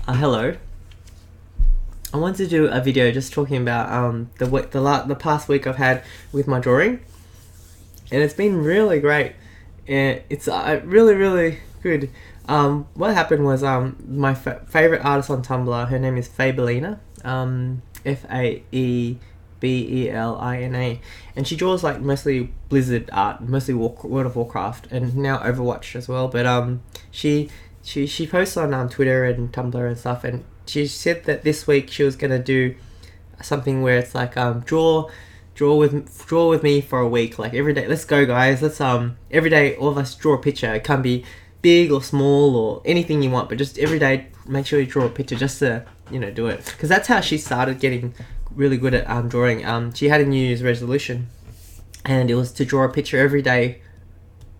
Hello. I wanted to do a video just talking about the past week I've had with my drawing, and it's been really great. And it's really good. What happened was my favorite artist on Tumblr. Her name is Faebelina. Faebelina, and she draws like mostly Blizzard art, mostly World of Warcraft, and now Overwatch as well. But she posts on Twitter and Tumblr and stuff, and she said that this week she was gonna do something where it's like draw with me for a week, like every day. Let's go, guys. Let's every day all of us draw a picture. It can be big or small or anything you want, but just every day make sure you draw a picture just to do it, because that's how she started getting really good at drawing. She had a New Year's resolution, and it was to draw a picture every day,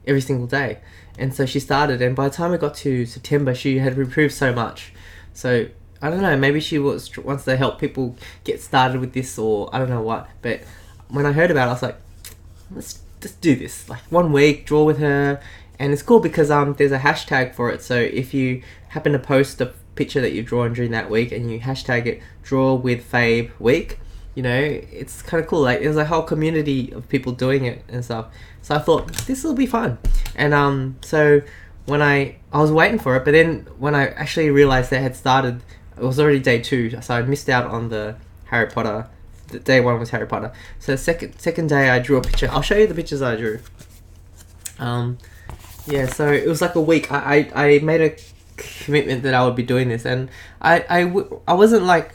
every single day. And so she started, and by the time it got to September, she had improved so much. So I don't know, maybe she wants to help people get started with this, or I don't know what. But when I heard about it, I was like, let's just do this. Like 1 week, draw with her. And it's cool because there's a hashtag for it. So if you happen to post a picture that you've drawn during that week and you hashtag it draw with Fabe week, it's kind of cool. Like there's a whole community of people doing it and stuff. So I thought this will be fun. And so when I was waiting for it, but then when I actually realized they had started, it was already day 2, so I missed out on the Harry Potter. The day 1 was Harry Potter. So the second day I drew a picture. I'll show you the pictures I drew. Yeah, so it was like a week. I made a commitment that I would be doing this, and I wasn't like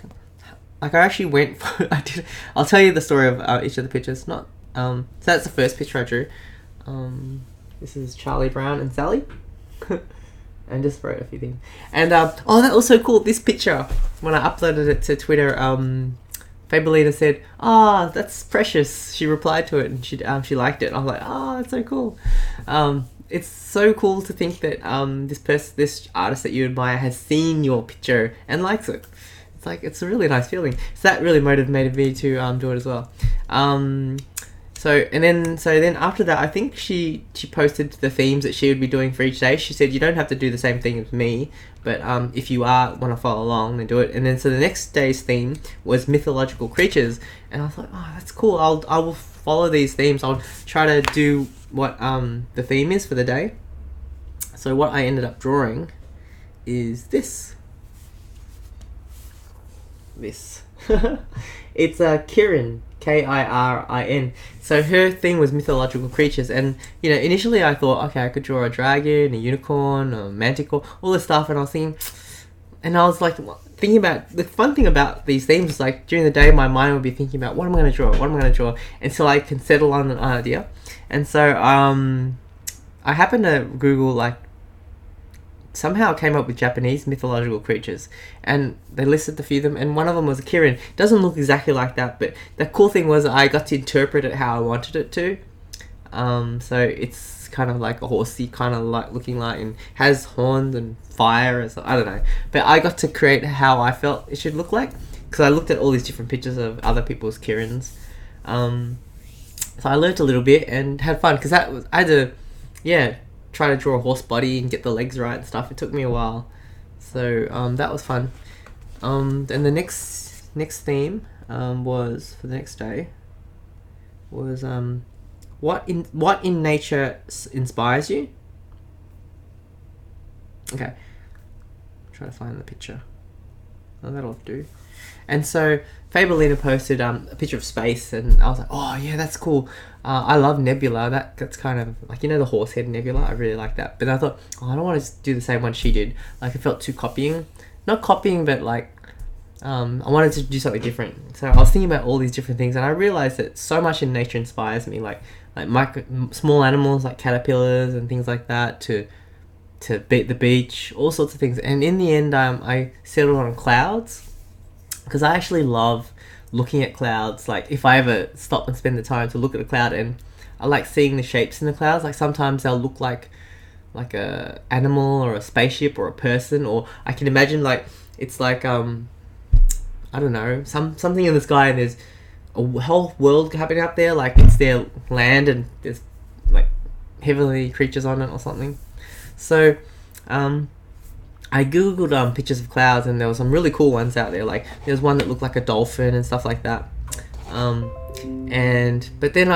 I actually went for, I did. I'll tell you the story of each of the pictures. Not so that's the first picture I drew. This is Charlie Brown and Sally. And just wrote a few things. And that was so cool. This picture, when I uploaded it to Twitter, Faebelina said, that's precious. She replied to it, and she liked it. I was like, that's so cool. It's so cool to think that this artist that you admire has seen your picture and likes it. It's a really nice feeling. So that really motivated me to do it as well. So then after that, I think she posted the themes that she would be doing for each day. She said you don't have to do the same thing as me, but if you want to follow along, then do it. And then so the next day's theme was mythological creatures, and I was like, that's cool. I will follow these themes. I'll try to do what the theme is for the day. So what I ended up drawing is this. It's Kirin. Kirin. So her thing was mythological creatures, and initially I thought, okay, I could draw a dragon, a unicorn, a manticore, all this stuff, and I was thinking, and I was like thinking about the fun thing about these themes is like during the day my mind would be thinking about what am I going to draw until I can settle on an idea. And so I happened to Google, like, somehow came up with Japanese mythological creatures, and they listed a few of them, and one of them was a Kirin. Doesn't look exactly like that, but the cool thing was I got to interpret it how I wanted it to. So it's kind of like a horsey kind of like looking like, and has horns and fire and stuff. I don't know, but I got to create how I felt it should look like, because I looked at all these different pictures of other people's Kirins. So I learnt a little bit and had fun, because I had to try to draw a horse body and get the legs right and stuff. It took me a while, so that was fun. And the next theme was for the next day was what in nature inspires you. Okay, try to find the picture. That'll do. And so Faebelina posted a picture of space, and I was like, oh yeah, that's cool. I love Nebula. That's kind of like, the horse head Nebula. I really like that. But I thought, I don't want to do the same one she did. Like, it felt too copying. Not copying, but like I wanted to do something different. So I was thinking about all these different things, and I realized that so much in nature inspires me. Like small animals like caterpillars and things like that, to beat the beach, all sorts of things. And in the end, I settled on clouds, because I actually love looking at clouds. Like, if I ever stop and spend the time to look at a cloud, and I like seeing the shapes in the clouds. Like, sometimes they'll look like a animal or a spaceship or a person, or I can imagine like it's like I don't know, something in the sky, and there's a whole world happening up there, like it's their land and there's like heavenly creatures on it or something. So I googled pictures of clouds, and there were some really cool ones out there. Like there was one that looked like a dolphin and stuff like that. And but then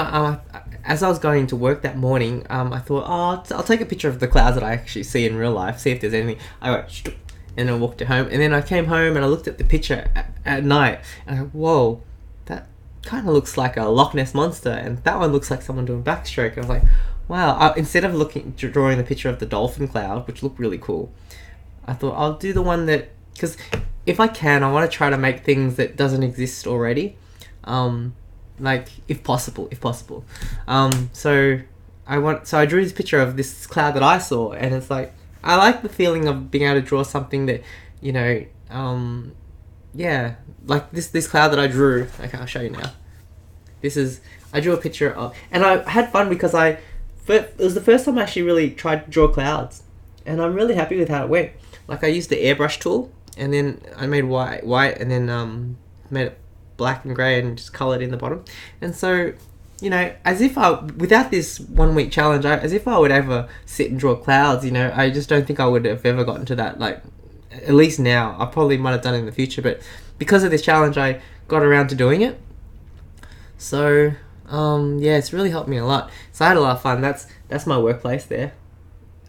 as I was going to work that morning, I thought, oh, I'll take a picture of the clouds that I actually see in real life, see if there's anything. I went, "Shtup," and I walked it home, and then I came home and I looked at the picture at night, and I went, whoa, that kind of looks like a Loch Ness monster, and that one looks like someone doing backstroke. And I was like, wow. Instead of drawing the picture of the dolphin cloud, which looked really cool, I thought I'll do the one that, because if I can, I want to try to make things that doesn't exist already, like if possible. So I drew this picture of this cloud that I saw, and it's like I like the feeling of being able to draw something that, you know, yeah, like this cloud that I drew. Okay, I'll show you now. I drew a picture of, and I had fun because it was the first time I actually really tried to draw clouds, and I'm really happy with how it went. Like I used the airbrush tool, and then I made white, and then made it black and grey, and just coloured in the bottom. And so, you know, as if without this 1 week challenge, as if I would ever sit and draw clouds. You know, I just don't think I would have ever gotten to that. Like, at least now, I probably might have done it in the future, but because of this challenge, I got around to doing it. So, yeah, it's really helped me a lot. So I had a lot of fun. That's my workplace there.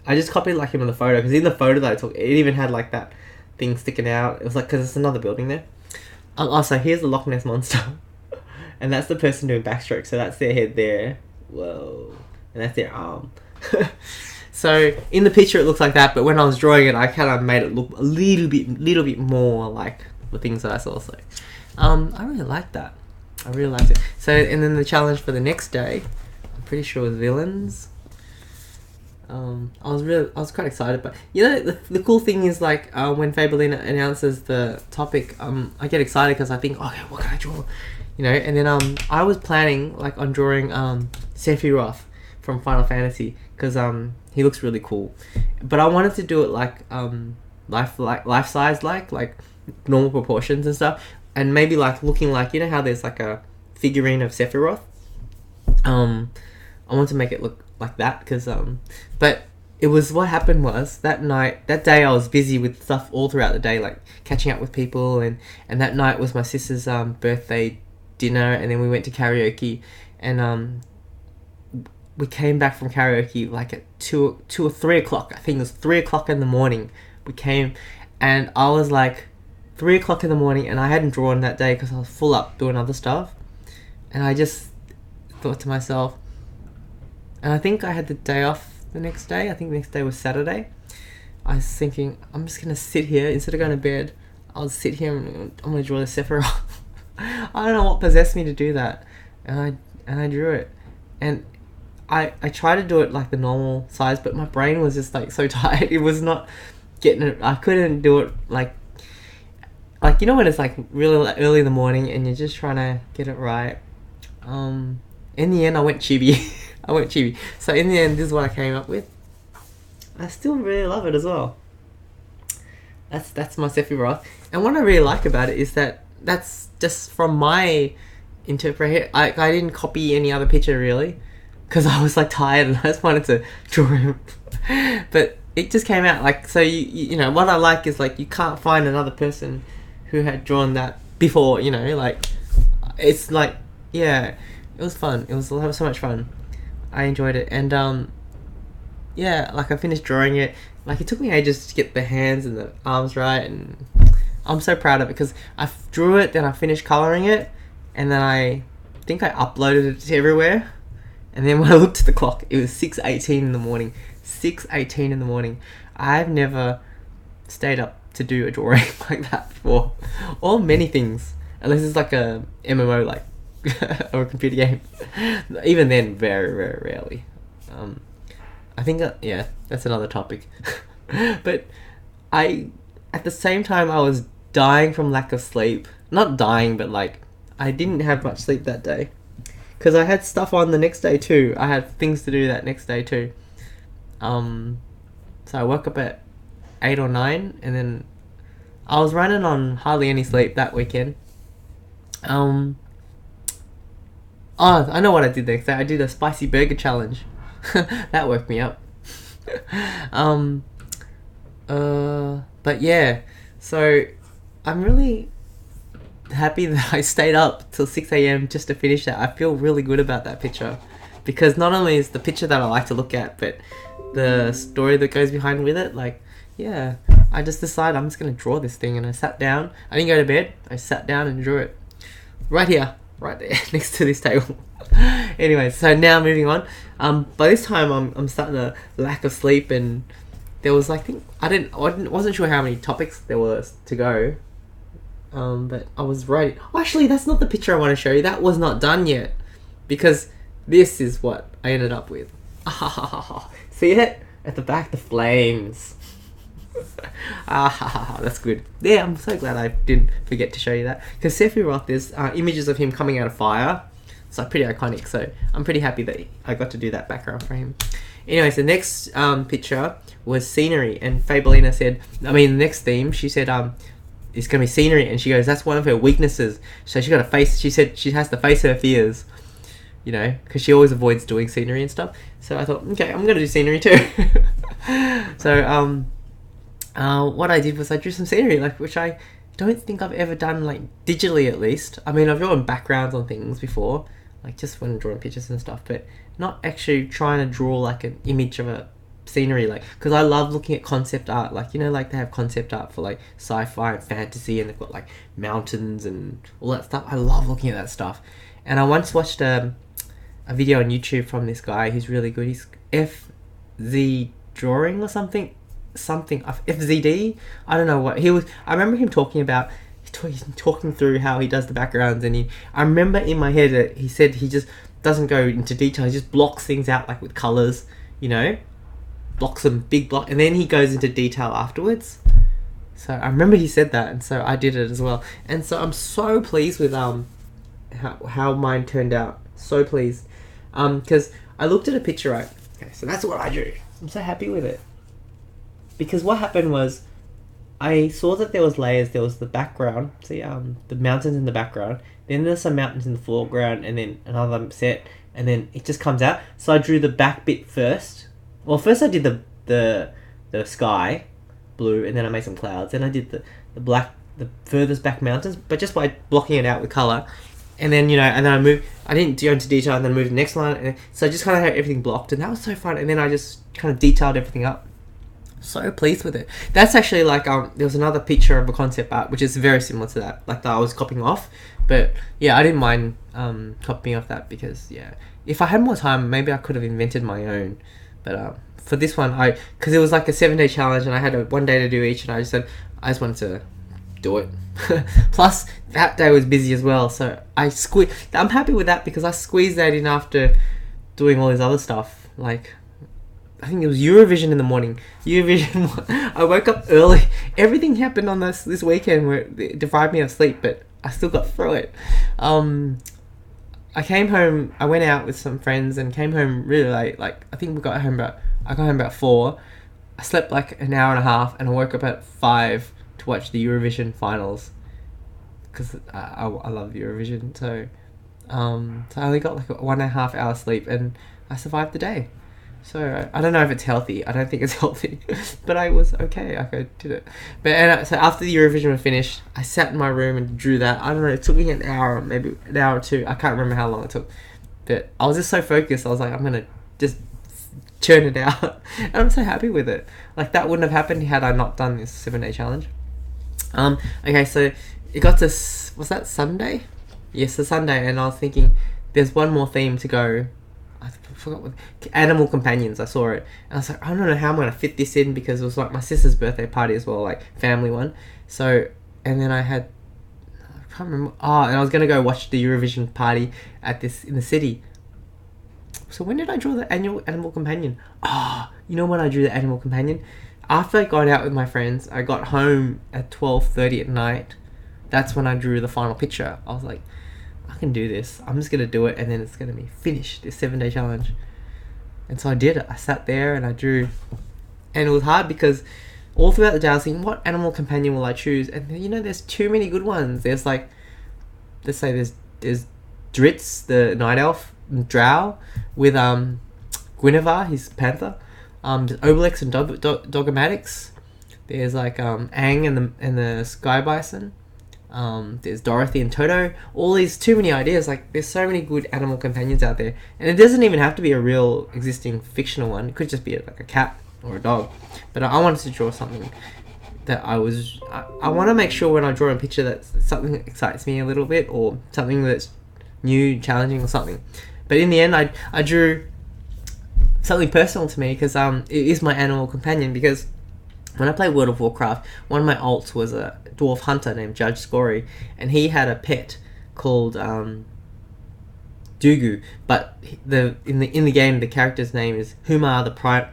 I just copied like him in the photo, because in the photo that I took, it even had like that thing sticking out. It was like, because it's another building there. Also, here's the Loch Ness monster, and that's the person doing backstroke. So that's their head there. Whoa, and that's their arm. So in the picture it looks like that, but when I was drawing it, I kind of made it look a little bit more like the things that I saw. So, I really liked that. I really liked it. So, and then the challenge for the next day, I'm pretty sure was villains. I was quite excited, but you know, the cool thing is like when Faebelina announces the topic, I get excited because I think, okay, what can I draw, you know? And then I was planning like on drawing Sephiroth from Final Fantasy, because he looks really cool, but I wanted to do it like life size, like normal proportions and stuff, and maybe like looking like, you know how there's like a figurine of Sephiroth. I want to make it look like that, because but it was, what happened was that day I was busy with stuff all throughout the day, like catching up with people, and that night was my sister's birthday dinner, and then we went to karaoke, and we came back from karaoke like at 2 or 3 o'clock. I think it was 3 o'clock in the morning. We came, and I was like 3 o'clock in the morning, and I hadn't drawn that day because I was full up doing other stuff, and I just thought to myself, and I think I had the day off the next day. I think the next day was Saturday. I was thinking, I'm just going to sit here. Instead of going to bed, I'll sit here and I'm going to draw the Sephiroth. I don't know what possessed me to do that. And I drew it. And I tried to do it like the normal size, but my brain was just like so tired. It was not getting it. I couldn't do it like, you know when it's like really early in the morning and you're just trying to get it right. In the end, I went chibi. So in the end, this is what I came up with. I still really love it as well. That's my Sephiroth. And what I really like about it is that that's just from my interpretation. I didn't copy any other picture really, because I was like tired and I just wanted to draw him. But it just came out like, so you know what I like is like you can't find another person who had drawn that before, you know, like it's like, yeah, it was fun. It was so much fun. I enjoyed it, and yeah, like I finished drawing it. Like it took me ages to get the hands and the arms right, and I'm so proud of it because I drew it, then I finished coloring it, and then I think I uploaded it to everywhere. And then when I looked at the clock, it was 6:18 in the morning. 6:18 in the morning. I've never stayed up to do a drawing like that before, or many things, unless it's like a MMO, like or a computer game. Even then, very, very rarely. I think yeah, that's another topic. But at the same time, I was dying from lack of sleep. Not dying, but like I didn't have much sleep that day because I had stuff on the next day too. I had things to do that next day too. So I woke up at 8 or 9, and then I was running on hardly any sleep that weekend. Oh, I know what I did next day. I did a spicy burger challenge. That woke me up. But yeah, so I'm really happy that I stayed up till 6 a.m. just to finish that. I feel really good about that picture because not only is the picture that I like to look at, but the story that goes behind with it. Like, yeah, I just decided I'm just gonna draw this thing, and I sat down. I didn't go to bed. I sat down and drew it right here, right there, next to this table. Anyway, so now moving on. By this time I'm starting to lack of sleep, and there was like wasn't sure how many topics there was to go. But I was writing. Oh, actually, that's not the picture I want to show you. That was not done yet, because this is what I ended up with. See it at the back, the flames. That's good. Yeah, I'm so glad I didn't forget to show you that, because Sephiroth, there's images of him coming out of fire. It's like pretty iconic. So I'm pretty happy that I got to do that background for him. Anyways, the next picture was scenery, and Faebelina said, the next theme, she said, it's gonna be scenery, and she goes, that's one of her weaknesses. So she got to face. She said she has to face her fears, because she always avoids doing scenery and stuff. So I thought, okay, I'm gonna do scenery too. So what I did was I drew some scenery, which I don't think I've ever done, digitally at least. I've drawn backgrounds on things before, just when drawing pictures and stuff, but not actually trying to draw an image of a scenery, because I love looking at concept art, they have concept art for sci-fi and fantasy, and they've got mountains and all that stuff. I love looking at that stuff. And I once watched a video on YouTube from this guy who's really good. He's FZ Drawing or something FZD. I don't know what he was. I remember him talking about talking through how he does the backgrounds, and I remember in my head that he said he just doesn't go into detail. He just blocks things out with colors, blocks them big block, and then he goes into detail afterwards. So I remember he said that, and so I did it as well. And so I'm so pleased with how mine turned out. So pleased, because I looked at a picture, right? Okay, so that's what I drew. I'm so happy with it, because what happened was I saw that there was layers. There was the background, see, the mountains in the background. Then there's some mountains in the foreground, and then another set, and then it just comes out. So I drew the back bit first. Well, first I did the sky, blue, and then I made some clouds. Then I did the black, the furthest back mountains, but just by blocking it out with color. And then and then I moved. I didn't go into detail, and then I moved to the next line. And so I just kind of had everything blocked, and that was so fun. And then I just kind of detailed everything up. So pleased with it. That's actually there was another picture of a concept art which is very similar to that, that I was copying off. But yeah, I didn't mind copying off that, because if I had more time, maybe I could have invented my own. But for this one, because it was a 7-day challenge, and I had 1 day to do each, and I just wanted to do it. Plus that day was busy as well, so I'm happy with that, because I squeezed that in after doing all this other stuff. I think it was Eurovision in the morning. I woke up early. Everything happened on this weekend where it deprived me of sleep, but I still got through it. I came home. I went out with some friends and came home really late. I think I got home about 4. I slept an hour and a half, and I woke up at 5 to watch the Eurovision finals, because I love Eurovision. So I only got 1.5 hours sleep, and I survived the day. So I don't know if it's healthy. I don't think it's healthy, but I was okay. I did it. But so after the Eurovision was finished, I sat in my room and drew that. I don't know. It took me an hour, maybe an hour or two. I can't remember how long it took, but I was just so focused. I was I'm gonna just churn it out, and I'm so happy with it. That wouldn't have happened had I not done this 7-day challenge. Okay, so it got to, was that Sunday? Yes, the Sunday, and I was thinking there's one more theme to go. I forgot what animal companions. I saw it, and I was I don't know how I'm gonna fit this in, because it was my sister's birthday party as well, family one. So, and then I can't remember. And I was gonna go watch the Eurovision party in the city. So when did I draw the annual animal companion? You know when I drew the animal companion? After I got out with my friends, I got home at 12:30 at night. That's when I drew the final picture. I was I can do this. I'm just gonna do it, and then it's gonna be finished. This 7-day challenge. And so I did it. I sat there and I drew, and it was hard because all throughout the day I was thinking, what animal companion will I choose? And there's too many good ones. There's let's say there's Dritz, the night elf, Drow, with Guinevere, his panther. There's Obelix and Dogomatics. There's like Aang and the Sky Bison. There's Dorothy and Toto. All these too many ideas. Like there's so many good animal companions out there, and it doesn't even have to be a real existing fictional one. It could just be like a cat or a dog. But I wanted to draw something that I want to make sure when I draw a picture that something excites me a little bit, or something that's new, challenging, or something. But in the end, I drew something personal to me because it is my animal companion. Because when I played World of Warcraft, one of my alts was a dwarf hunter named Judge Scory, and he had a pet called Dugu. But in the game, the character's name is Humar the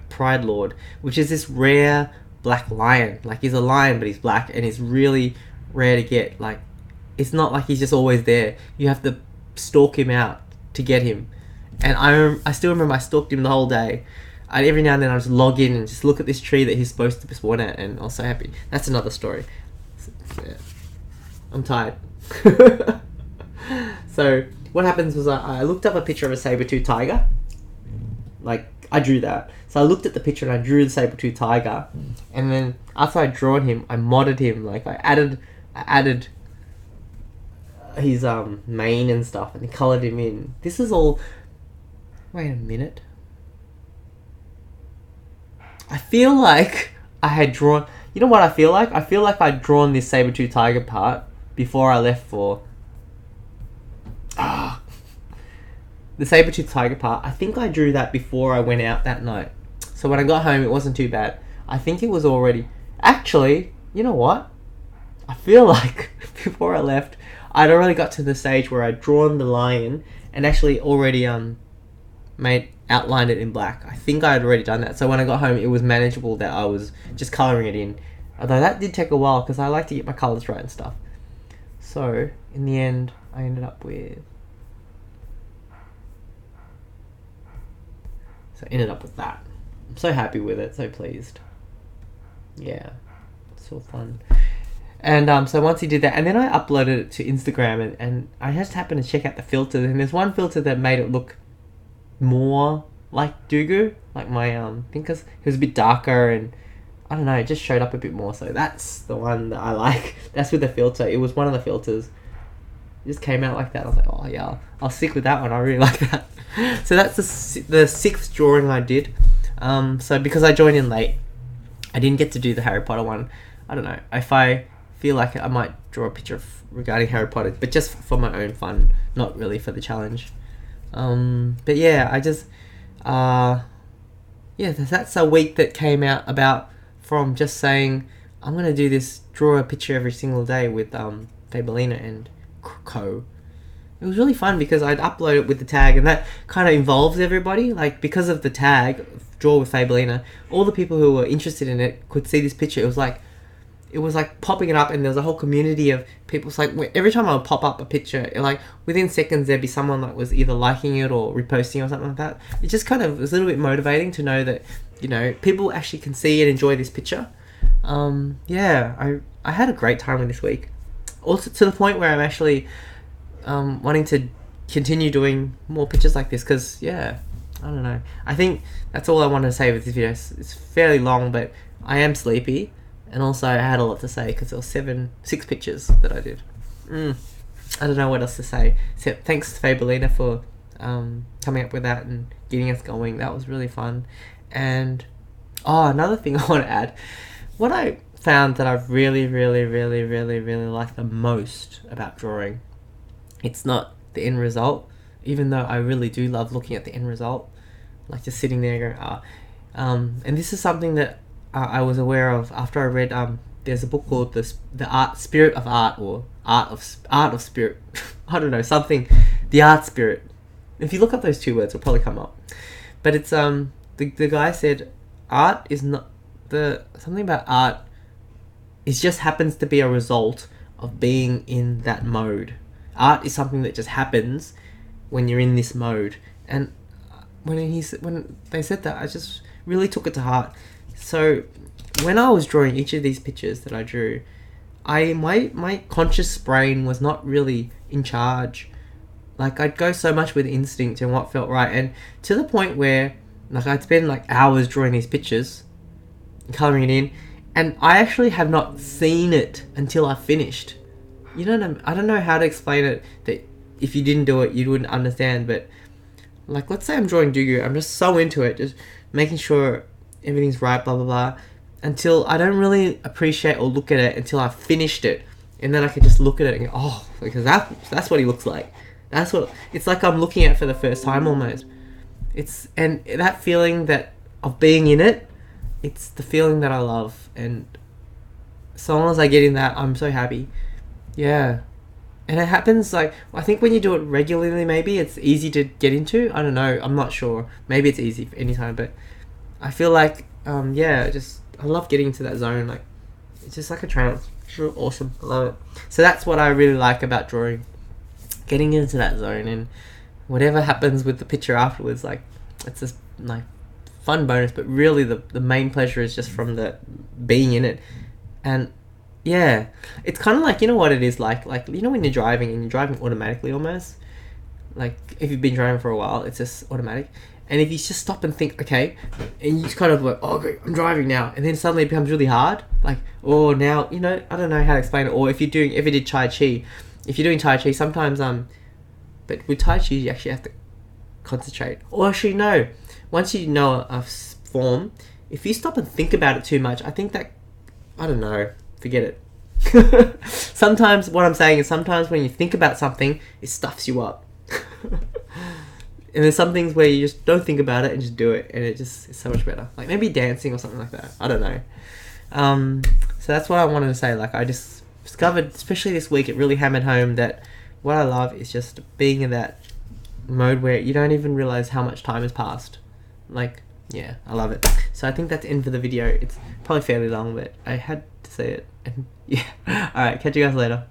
Pride Lord, which is this rare black lion. Like he's a lion, but he's black, and he's really rare to get. Like it's not like he's just always there. You have to stalk him out to get him. And I still remember I stalked him the whole day. Every now and then I just log in and just look at this tree that he's supposed to spawn at, and I was so happy. That's another story. Yeah. I'm tired. So what happens was I looked up a picture of a saber-tooth tiger. Like I drew that. So I looked at the picture and I drew the saber-tooth tiger, and then after I'd drawn him, I modded him. Like I added his mane and stuff, and coloured him in. This is all. Wait a minute. I feel like I had drawn... You know what I feel like? I feel like I'd drawn this saber-tooth tiger part before I left for... the saber-tooth tiger part. I think I drew that before I went out that night. So when I got home, it wasn't too bad. I think it was already... Actually, you know what? I feel like before I left, I'd already got to the stage where I'd drawn the lion and actually already outlined it in black. I think I had already done that. So when I got home, it was manageable that I was just colouring it in. Although that did take a while because I like to get my colours right and stuff. So in the end, I ended up with... that. I'm so happy with it, so pleased. Yeah, it's all fun. And so once he did that, and then I uploaded it to Instagram, and I just happened to check out the filters, and there's one filter that made it look more like Dugu, like my thing, because it was a bit darker, and I don't know, it just showed up a bit more. So that's the one that I like. That's with the filter. It was one of the filters. It just came out like that. I was like, oh yeah, I'll stick with that one. I really like that. So that's the sixth drawing I did. So because I joined in late, I didn't get to do the Harry Potter one. I don't know. If I feel like it, I might draw a picture regarding Harry Potter, but just for my own fun, not really for the challenge. But yeah, I just that's a week that came out about from just saying I'm gonna do this, draw a picture every single day with Faebelina and co. It was really fun because I'd upload it with the tag, and that kind of involves everybody. Like because of the tag, draw with Faebelina, all the people who were interested in it could see this picture. It was like popping it up, and there was a whole community of people. It's like every time I would pop up a picture, like within seconds there'd be someone that was either liking it or reposting or something like that. It just kind of was a little bit motivating to know that, you know, people actually can see and enjoy this picture. I had a great time with this week. Also to the point where I'm actually wanting to continue doing more pictures like this, because I don't know. I think that's all I wanted to say with this video. It's fairly long, but I am sleepy. And also I had a lot to say because there were 6 pictures that I did. I don't know what else to say. Except thanks to Faebelina for coming up with that and getting us going. That was really fun. And another thing I want to add. What I found that I've really, really, really, really, really liked the most about drawing, it's not the end result, even though I really do love looking at the end result. Like just sitting there going, and this is something that I was aware of after I read there's a book called the Spirit of Art, or Art of Spirit. I don't know, something, the art spirit. If you look up those 2 words, it'll probably come up. But it's the guy said art is not something about art. It just happens to be a result of being in that mode. Art is something that just happens when you're in this mode. And when they said that, I just really took it to heart. So when I was drawing each of these pictures that I drew, my conscious brain was not really in charge. Like I'd go so much with instinct and what felt right, and to the point where like I'd spend like hours drawing these pictures, colouring it in, And I actually have not seen it until I finished. You know, I don't know how to explain it, that if you didn't do it, you wouldn't understand. But like, let's say I'm drawing Dugu, I'm just so into it, just making sure everything's right, blah blah blah, until I don't really appreciate or look at it until I've finished it, and then I can just look at it and go, oh, because that's what he looks like. That's what it's like. I'm looking at it for the first time almost. And that feeling that of being in it, it's the feeling that I love, and so long as I get in that, I'm so happy. Yeah. And it happens, like, I think when you do it regularly, maybe it's easy to get into. I don't know. I'm not sure. Maybe it's easy for any time, but I feel like, I love getting into that zone. Like, it's just like a trance. It's real awesome. I love it. So that's what I really like about drawing. Getting into that zone, and whatever happens with the picture afterwards, like, it's just, like, fun bonus, but really the main pleasure is just from the being in it. And yeah, it's kind of like, you know what it is like you know when you're driving and you're driving automatically almost, like if you've been driving for a while, it's just automatic. And if you just stop and think, okay, and you just kind of like, oh, okay, I'm driving now, and then suddenly it becomes really hard, like, oh, now, you know, I don't know how to explain it. Or if you did Tai Chi, if you're doing Tai Chi, sometimes but with Tai Chi you actually have to concentrate. Or actually no, once you know a form, if you stop and think about it too much, I think that, I don't know, forget it. Sometimes what I'm saying is, sometimes when you think about something, it stuffs you up. And there's some things where you just don't think about it and just do it, and it's so much better. Like maybe dancing or something like that. I don't know. So that's what I wanted to say. Like, I just discovered, especially this week, it really hammered home that what I love is just being in that mode where you don't even realize how much time has passed. Like, yeah, I love it. So I think that's the end for the video. It's probably fairly long, but I had to say it. And yeah. Alright, catch you guys later.